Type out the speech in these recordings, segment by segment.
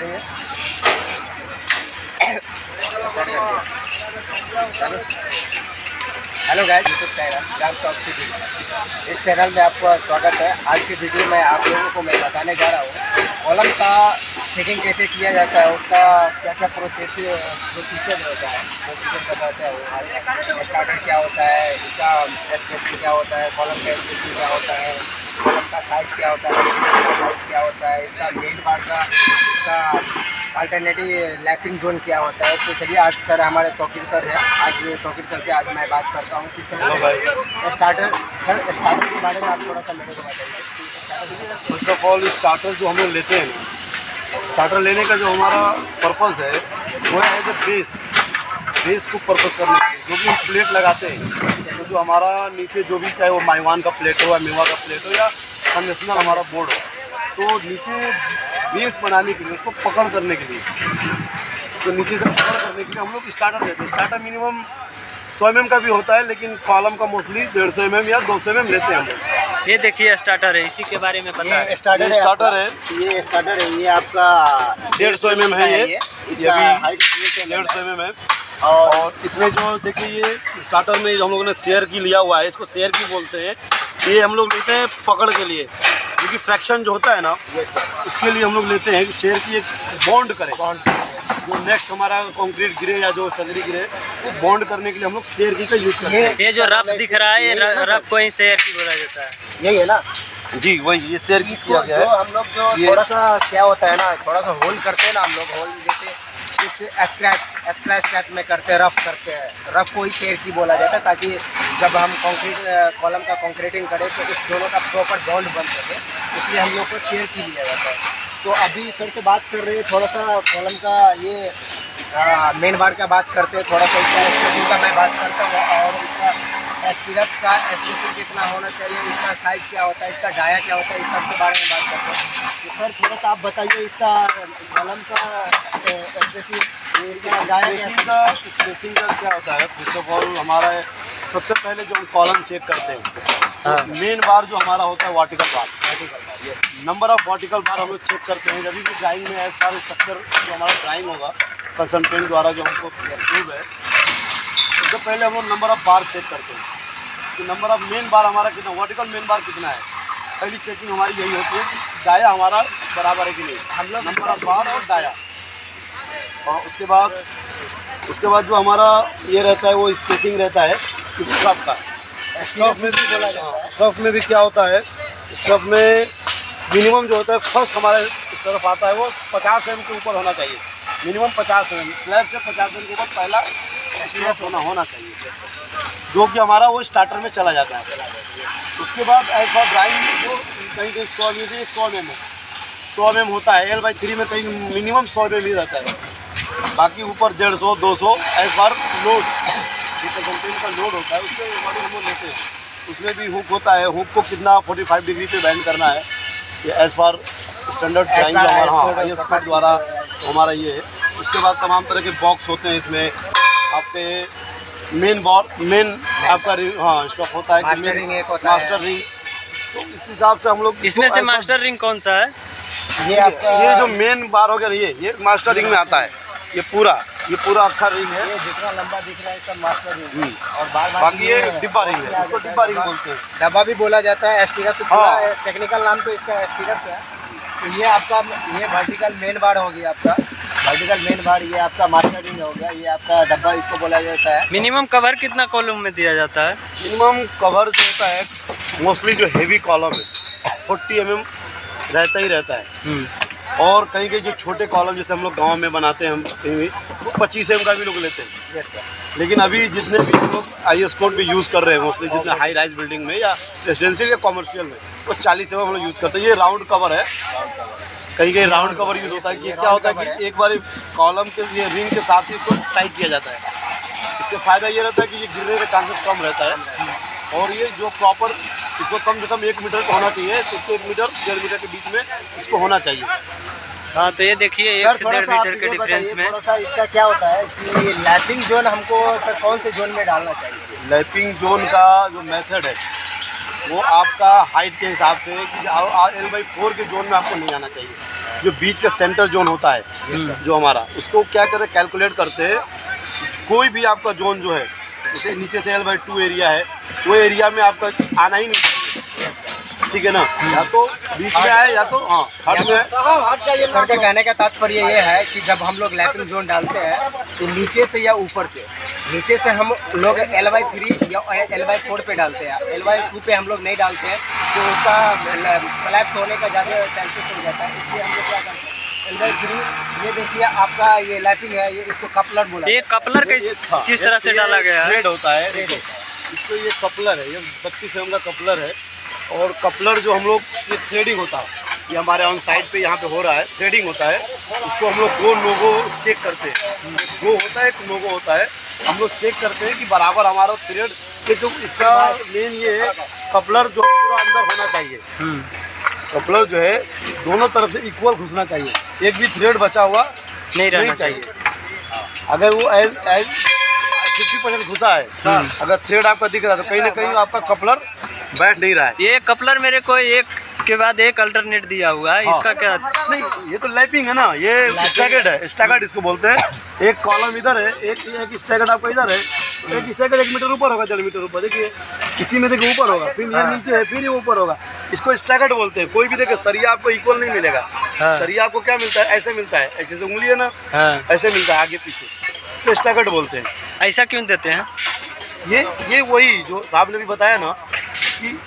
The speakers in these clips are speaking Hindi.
हेलो गाइस, यूट्यूब चैनल जान शॉप सिटी, इस चैनल में आपका स्वागत है। आज की वीडियो में आप लोगों को मैं बताने जा रहा हूँ कॉलम का चेकिंग कैसे किया जाता है, उसका क्या क्या प्रोसीजर होता है, प्रोसीजर बताते हैं। वो स्टार्टर क्या होता है, इसका स्पेसिंग क्या होता है, कॉलम का स्पेसिंग क्या होता है, कॉलम का साइज़ क्या होता है, का साइज़ क्या होता है, इसका मेन पार्ट का, इसका अल्टरनेटिव लैपिंग जोन क्या होता है। तो चलिए, आज सर हमारे तौकीर सर है, आज तौकीर सर से आज मैं बात करता हूँ कि सर स्टार्टर के बारे में आप थोड़ा सा मेरे को बताइए। फर्स्ट ऑफ ऑल स्टार्टर जो हम लोग लेते हैं, स्टार्टर लेने का जो हमारा पर्पज़ है वो है जो बेस को पर्पज़ करने के लिए जो भी हम प्लेट लगाते हैं, तो जो हमारा नीचे जो भी, चाहे वो माइवान का प्लेट हो या मेवा का प्लेट हो या कन्वेंशनल हमारा बोर्ड हो, तो नीचे बेस बनाने के लिए, उसको पकड़ करने के लिए, तो नीचे से पकड़ करने के लिए हम लोग स्टार्टर लेते हैं। स्टार्टर मिनिमम 100 mm का भी होता है, लेकिन कॉलम का मोस्टली 150 mm या 200 mm लेते हैं हम लोग। ये देखिए स्टार्टर है, इसी के बारे में पता है। स्टार्टर है, ये स्टार्टर है, ये आपका 150 mm है। ये इसका हाइट 150 mm है। और इसमें जो देखिए, ये स्टार्टर में हम लोगों ने शेयर की लिया हुआ है, इसको शेयर की बोलते हैं। ये हम लोग लेते हैं पकड़ के लिए, क्योंकि फ्रैक्शन जो होता है ना, उसके लिए हम लोग लेते हैं कि शेयर की एक बॉन्ड करें। जो नेक्स्ट हमारा कंक्रीट गिरे या जो सगरी गिरे, वो बॉन्ड करने के लिए हम लोग शेयर की का यूज़ करते हैं। ये जो रफ दिख रहा है, ये रफ को ही शेयर की बोला जाता है। यही है ना जी, वही ये शेयर की इसको जो हम लोग जो थोड़ा सा क्या होता है ना, थोड़ा सा होल करते हैं ना हम लोग, होल जैसे कुछ स्क्रैच टाइप में करते हैं, रफ करते हैं, रफ को ही शेयर की बोला जाता है, ताकि जब हम कंक्रीट कॉलम का कंक्रीटिंग करें तो इस दोनों का प्रॉपर बॉन्ड बन सके, इसलिए हम लोग को शेयर की लिया जाता है। तो अभी सर से बात कर रहे हैं, थोड़ा सा कॉलम का ये मेन बार का बात करते हैं, थोड़ा सा इसका स्पेसिंग का मैं बात करता हूँ, और इसका स्टीरअप का स्पेसिंग कितना होना चाहिए, इसका साइज़ क्या होता है, इसका डाया क्या होता है, इस सब के बारे में बात करते हैं। तो सर थोड़ा सा आप बताइए इसका कॉलम का स्पेसिंग, इसका डाया स्पेसिंग का क्या होता है। फर्स्ट ऑफ ऑल हमारा सबसे पहले जो हम कॉलम चेक करते हैं, मेन बार जो हमारा होता है vertical bar, number of vertical bar हम लोग चेक करते हैं। जब भी ड्राइंग में एज पर स्ट्रक्चर जो हमारा ड्राइंग होगा कंसल्टेंट द्वारा जो हमको अप्रूव है, सबसे पहले हम लोग नंबर ऑफ बार चेक करते हैं कि नंबर ऑफ मेन बार हमारा कितना, वर्टिकल मेन बार कितना है। पहली चेकिंग हमारी यही होती है कि डाया हमारा बराबर है कि नहीं, हम लोग नंबर ऑफ बार और डाया। और उसके बाद जो हमारा ये रहता है वो स्पेसिंग रहता है स्क्रब का। स्क्रब में भी क्या होता है, स्क्रब में मिनिमम जो होता है फर्स्ट हमारे इस तरफ आता है, वो 50 mm के ऊपर होना चाहिए। मिनिमम 50 mm, स्लैब से 50 mm के ऊपर पहला स्क्रब होना चाहिए, जो कि हमारा वो स्टार्टर में चला जाता है। उसके बाद ऐसा ड्राइंग जो कहीं 100 mm होता है, L/3 में कहीं मिनिमम 100 mm ही रहता है, बाकी ऊपर 150 200 एज पर लोड, कंटेंट का लोड होता है, उसके अकॉर्डिंग हम लोग लेते हैं। उसमें भी हुक होता है, हुक को कितना 45 डिग्री पे बेंड करना है, ये एज पर स्टैंडर्ड ड्राइंग हमारा द्वारा हमारा ये है। उसके बाद तमाम तरह के बॉक्स होते हैं इसमें, आपके मेन आपका स्टॉक होता है, मास्टर रिंग, तो इस हिसाब से हम लोग इसमें से मास्टर रिंग कौन सा है? ये जो मेन बार हो गया, ये मास्टर रिंग में आता है। ये पूरा अक्षर रिंग है, ये जितना लंबा दिख रहा है सब मास्टर रिंग है, और बाकी ये डिब्बा रिंग है, इसको डिब्बा रिंग बोलते हैं, डब्बा भी बोला जाता है। स्टीरअप तो पूरा टेक्निकल नाम तो इसका स्टीरअप है। तो ये आपका ये वर्टिकल मेन बार हो गया, आपका वर्टिकल मेन बार, ये आपका मास्टर रिंग हो गया, ये आपका डब्बा इसको बोला जाता है। मिनिमम कवर कितना कॉलम में दिया जाता है? मिनिमम कवर जो होता है मोस्टली जो हेवी कॉलम है 40 mm रहता ही रहता है, और कहीं कहीं जो छोटे कॉलम जैसे हम लोग गांव में बनाते हैं, हम कहीं भी तो 25 mm का भी लोग लेते हैं। Yes sir. लेकिन अभी जितने भी लोग IS कोड भी यूज़ कर रहे हैं, मोस्टली जितने हाई राइज बिल्डिंग में या रेजिडेंशियल या कॉमर्शियल में, वो 40 mm हम लोग यूज़ करते हैं। ये राउंड कवर है, कहीं राउंड कवर यूज़ होता है। कि क्या होता है कि एक बार कॉलम के ये रिंग के साथ ही इसको टाइट किया जाता है। इससे फ़ायदा ये रहता है कि ये गिरने का चांसेस कम रहता है, और ये जो प्रॉपर इसको कम से कम 1 मीटर का होना चाहिए, तो 1 मीटर 1.5 मीटर के बीच में इसको होना चाहिए। हाँ, तो ये देखिए 1 से 1.5 मीटर के डिफरेंस में। थोड़ा सा इसका क्या होता है कि लैपिंग जोन हमको सर कौन से जोन में डालना चाहिए? लैपिंग जोन का जो मेथड है वो आपका हाइट के हिसाब से कि L/4 के जोन में आपको नहीं आना चाहिए। जो बीच का सेंटर जोन होता है जो हमारा, उसको क्या करते हैं, कैलकुलेट करते हैं। कोई भी आपका जोन जो है, जैसे नीचे से L/2 एरिया है, वो एरिया में आपका आना ही नहीं चाहिए, ठीक है ना। या तो बीच में आए या तो हट में। सर के कहने का तात्पर्य ये है कि जब हम लोग लैपिंग जोन डालते हैं तो नीचे से या ऊपर से, नीचे से हम लोग L/3 या L/4 पे डालते हैं, L/2 पे हम लोग नहीं डालते हैं, तो उसका कोलैप्स होने का ज़्यादा चांसेस हो जाता है। इसलिए हम लोग क्या करते हैं, L/3 ये देखिए आपका ये लैपिंग है, ये इसको कपलर बोला। ये कपलर किस तरह से डाला गया है? थ्रेड होता है, इसको ये कपलर है, ये 32 mm का कपलर है। और कपलर जो हम लोग, ये थ्रेडिंग होता है, ये हमारे ऑन साइड पे यहाँ पे हो रहा है, थ्रेडिंग होता है। इसको हम लोग गो नो-गो चेक करते हैं, गो होता है एक नो-गो होता है। हम लोग चेक करते हैं कि बराबर हमारा थ्रेड के जो इसका मेन ये है, कपलर जो पूरा अंदर होना चाहिए। कपलर जो है दोनों तरफ से इक्वल घुसना चाहिए, एक भी थ्रेड बचा हुआ नहीं रहना चाहिए। अगर वो 50% घुसा है, अगर थ्रेड आपका दिख रहा है तो कहीं ना कहीं आपका कपलर बैठ नहीं रहा है। ये कपलर मेरे को एक के बाद एक अल्टरनेट दिया हुआ है, इसका क्या? नहीं, ये तो लैपिंग है ना, ये स्टैगर्ड है, स्टैगर्ड इसको बोलते हैं। एक कॉलम इधर है, एक स्टैगर्ड आपका इधर है, एक स्टैगर्ड 1 मीटर ऊपर होगा, 1.5 मीटर ऊपर, देखिए इसी में देखिए ऊपर होगा, फिर ये नीचे है, फिर ये ऊपर होगा। इसको स्टैगर्ड बोलते हैं। कोई भी देखिए सरिया आपको इक्वल नहीं मिलेगा। सरिया आपको क्या मिलता है, ऐसे मिलता है, ऐसे से उंगली है ना, ऐसे मिलता है आगे पीछे, इसको स्टैगर्ड बोलते हैं। ऐसा क्यों देते हैं? ये वही जो साहब ने भी बताया ना कि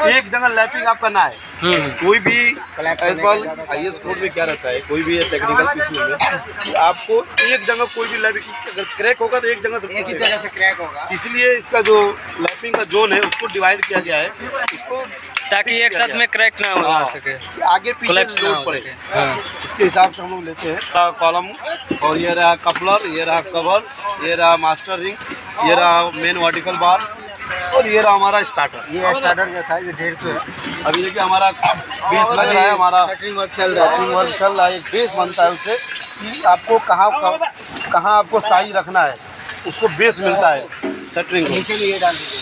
एक जगह लैपिंग आपका ना है। कोई भी IS कोड में क्या रहता है, कोई भी टेक्निकल इशू में कि आपको एक जगह कोई भी लैपिंग अगर क्रैक होगा तो एक ही जगह से क्रैक होगा। इसलिए इसका जो लैपिंग का जोन है उसको डिवाइड किया गया है, इसको ताकि एक साथ में क्रैक ना हो सके, आगे पीछे लोड पड़े। इसके हिसाब से हम लोग लेते हैं कॉलम। और ये रहा कपलर, ये रहा कवर, ये रहा मास्टर रिंग, ये रहा मेन वर्टिकल बार, और ये रहा हमारा स्टार्टर। ये स्टार्टर का साइज 150 है। अभी देखिए हमारा बेस लग रहा है, हमारा सेटिंग वर्क चल रहा है। एक बेस बनता है उससे कि आपको कहाँ आपको साइज रखना है, उसको बेस मिलता है सेटरिंग। नीचे भी ये डाल दीजिए।